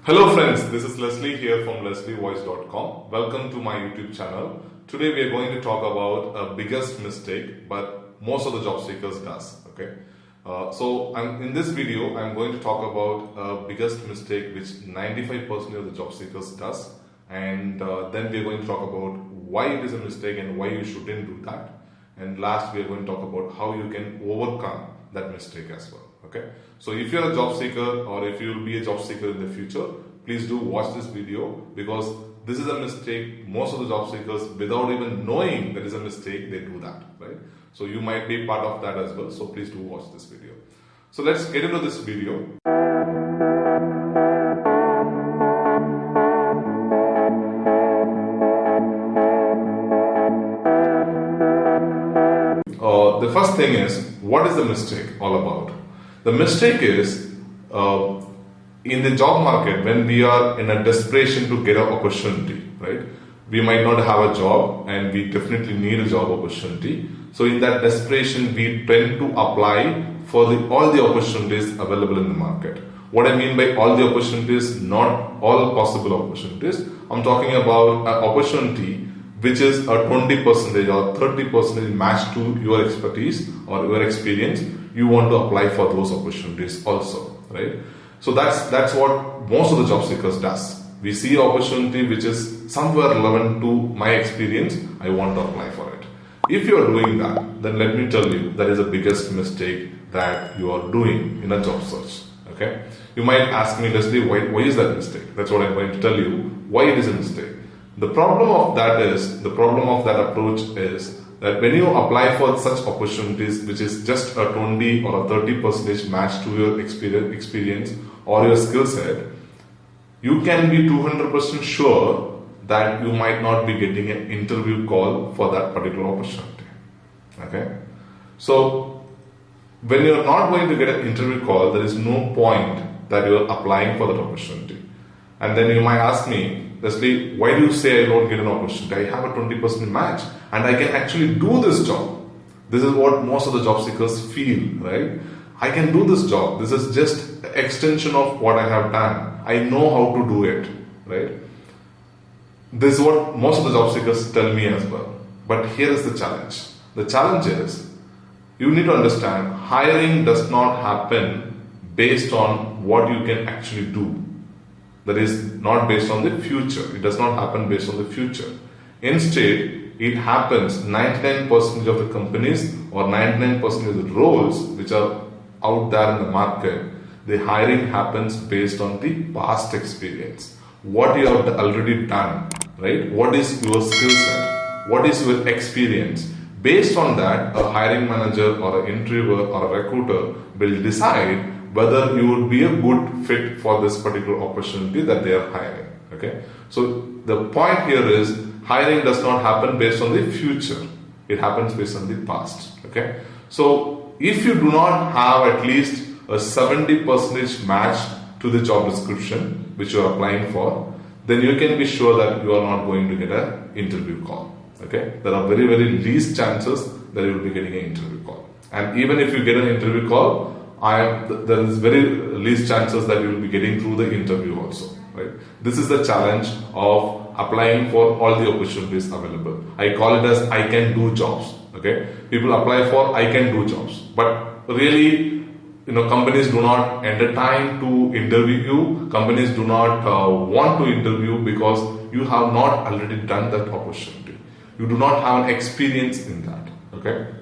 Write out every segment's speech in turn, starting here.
Hello friends, this is Leslie here from Leslievoice.com. Welcome to my YouTube channel. Today we are going to talk about a biggest mistake, but most of the job seekers does. Okay, in this video I'm going to talk about a biggest mistake which 95% of the job seekers does, and then we are going to talk about why it is a mistake and why you shouldn't do that. And last we are going to talk about how you can overcome that mistake as well. Okay, so if you're a job seeker or if you will be a job seeker in the future, please do watch this video, because this is a mistake most of the job seekers, without even knowing there is a mistake, they do that, right? So you might be part of that as well, so please do watch this video. So let's get into this video. The first thing is, what is the mistake all about? The mistake is in the job market, when we are in a desperation to get an opportunity, right? We might not have a job and we definitely need a job opportunity. So in that desperation, we tend to apply for all the opportunities available in the market. What I mean by all the opportunities, not all possible opportunities. I'm talking about an opportunity which is a 20% or 30% match to your expertise or your experience. You want to apply for those opportunities also, right? So that's what most of the job seekers does. We see opportunity which is somewhere relevant to my experience, I want to apply for it. If you are doing that, then let me tell you, that is the biggest mistake that you are doing in a job search. Okay? You might ask me, Leslie, why is that mistake? That's what I'm going to tell you, why it is a mistake. The problem of that approach is that when you apply for such opportunities, which is just a 20 or a 30% match to your experience or your skill set, you can be 200% sure that you might not be getting an interview call for that particular opportunity. Okay? So, when you're not going to get an interview call, there is no point that you're applying for that opportunity. And then you might ask me, Leslie, why do you say I don't get an opportunity? I have a 20% match and I can actually do this job. This is what most of the job seekers feel, right? I can do this job. This is just an extension of what I have done. I know how to do it, right? This is what most of the job seekers tell me as well. But here is the challenge. The challenge is, you need to understand, hiring does not happen based on what you can actually do. That is not based on the future. It does not happen based on the future. Instead, it happens 99% of the companies or 99% of the roles which are out there in the market, the hiring happens based on the past experience. What you have already done, right? What is your skill set? What is your experience? Based on that, a hiring manager or an interviewer or a recruiter will decide whether you would be a good fit for this particular opportunity that they are hiring. Okay, so the point here is, hiring does not happen based on the future, it happens based on the past. Okay, so if you do not have at least a 70% match to the job description which you are applying for, then you can be sure that you are not going to get an interview call. Okay, there are very, very least chances that you will be getting an interview call, and even if you get an interview call, there is very least chances that you will be getting through the interview also, right? This is the challenge of applying for all the opportunities available. I call it as I can do jobs. Okay, people apply for I can do jobs, but really, companies do not entertain to interview you. Companies do not want to interview because you have not already done that opportunity. You do not have an experience in that. Okay,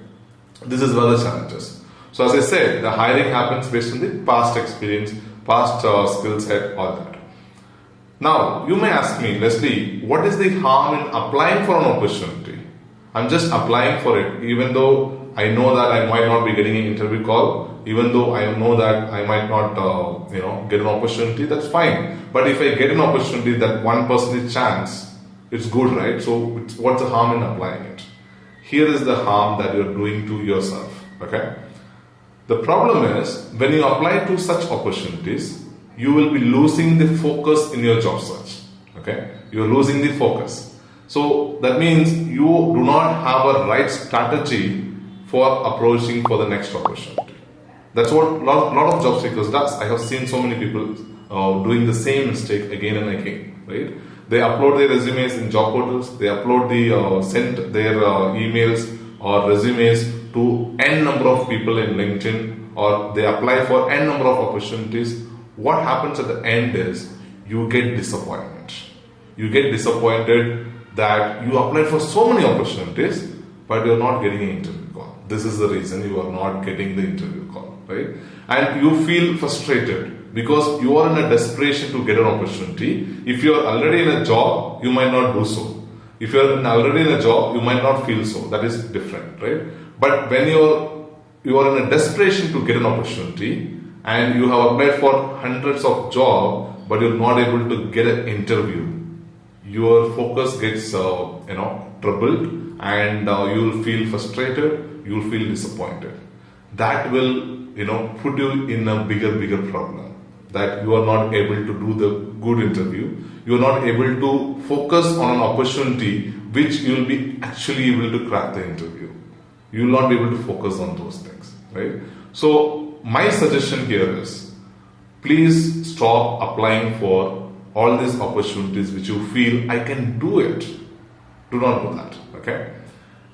this is where the challenge is. So as I said, the hiring happens based on the past experience, past skill set, all that. Now, you may ask me, Leslie, what is the harm in applying for an opportunity? I'm just applying for it, even though I know that I might not be getting an interview call, even though I know that I might not, get an opportunity, that's fine. But if I get an opportunity, that 1% chance, it's good, right? So what's the harm in applying it? Here is the harm that you're doing to yourself, okay? The problem is, when you apply to such opportunities, you will be losing the focus in your job search. Okay? You're losing the focus. So that means you do not have a right strategy for approaching for the next opportunity. That's what a lot of job seekers does. I have seen so many people doing the same mistake again and again, right? They upload their resumes in job portals, they upload send their emails or resumes to n number of people in LinkedIn, or they apply for n number of opportunities. What happens at the end is you get disappointment. You get disappointed that you applied for so many opportunities, but you're not getting an interview call. This is the reason you are not getting the interview call, right? And you feel frustrated because you are in a desperation to get an opportunity. If you are already in a job, you might not do so. If you are already in a job, you might not feel so. That is different, right? But when you are in a desperation to get an opportunity and you have applied for hundreds of jobs, but you're not able to get an interview, your focus gets troubled, and you'll feel frustrated, you'll feel disappointed. That will put you in a bigger problem, that you are not able to do the good interview, you are not able to focus on an opportunity which you will be actually able to crack the interview. You will not be able to focus on those things, right? So my suggestion here is, please stop applying for all these opportunities which you feel I can do it. Do not do that, okay?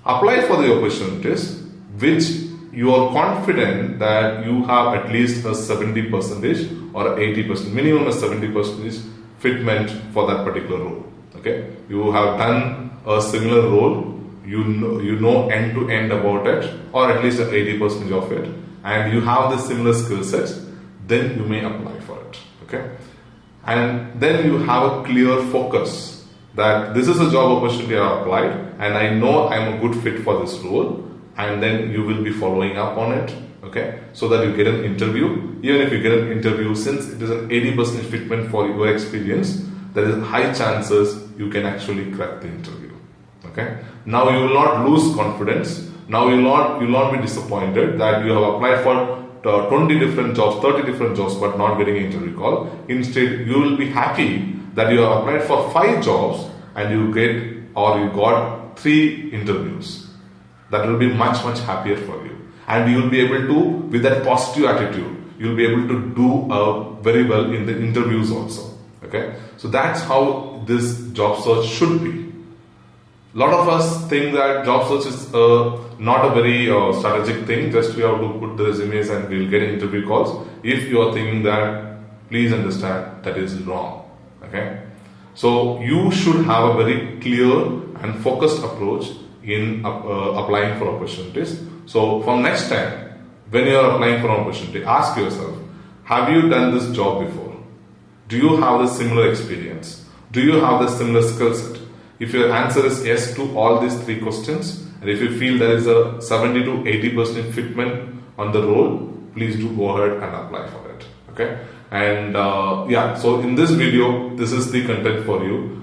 Apply for the opportunities which you are confident that you have at least a 70% or 80%, minimum a 70% fitment for that particular role, okay? You have done a similar role, you know end to end about it, or at least 80% of it, and you have the similar skill sets, then you may apply for it, okay? And then you have a clear focus that this is a job opportunity I applied and I know I'm a good fit for this role, and then you will be following up on it, okay, so that you get an interview. Even if you get an interview, since it is an 80% fitment for your experience, there is high chances you can actually crack the interview, okay? Now you will not lose confidence. Now you will not be disappointed that you have applied for 20 different jobs, 30 different jobs, but not getting an interview call. Instead, you will be happy that you have applied for 5 jobs and you got 3 interviews. That will be much happier for you. And you will be able to, with that positive attitude, you will be able to do very well in the interviews also. Okay? So that's how this job search should be. A lot of us think that job search is not a very strategic thing, just we have to put the resumes and we'll get interview calls. If you are thinking that, please understand that is wrong. Okay? So you should have a very clear and focused approach in applying for opportunities. So from next time, when you are applying for an opportunity, ask yourself, have you done this job before? Do you have the similar experience? Do you have the similar skill set? If your answer is yes to all these 3 questions, and if you feel there is a 70 to 80% fitment on the role, please do go ahead and apply for it. Okay? And so in this video, this is the content for you.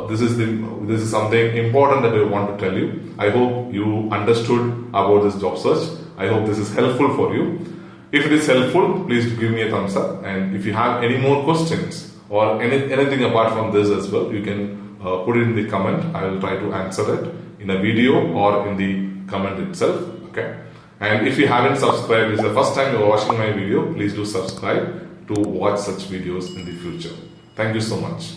This is something important that I want to tell you. I hope you understood about this job search. I hope this is helpful for you. If it is helpful, please give me a thumbs up. And if you have any more questions or anything apart from this as well, you can put it in the comment. I will try to answer it in a video or in the comment itself. Okay. And if you haven't subscribed, this is the first time you are watching my video, please do subscribe to watch such videos in the future. Thank you so much.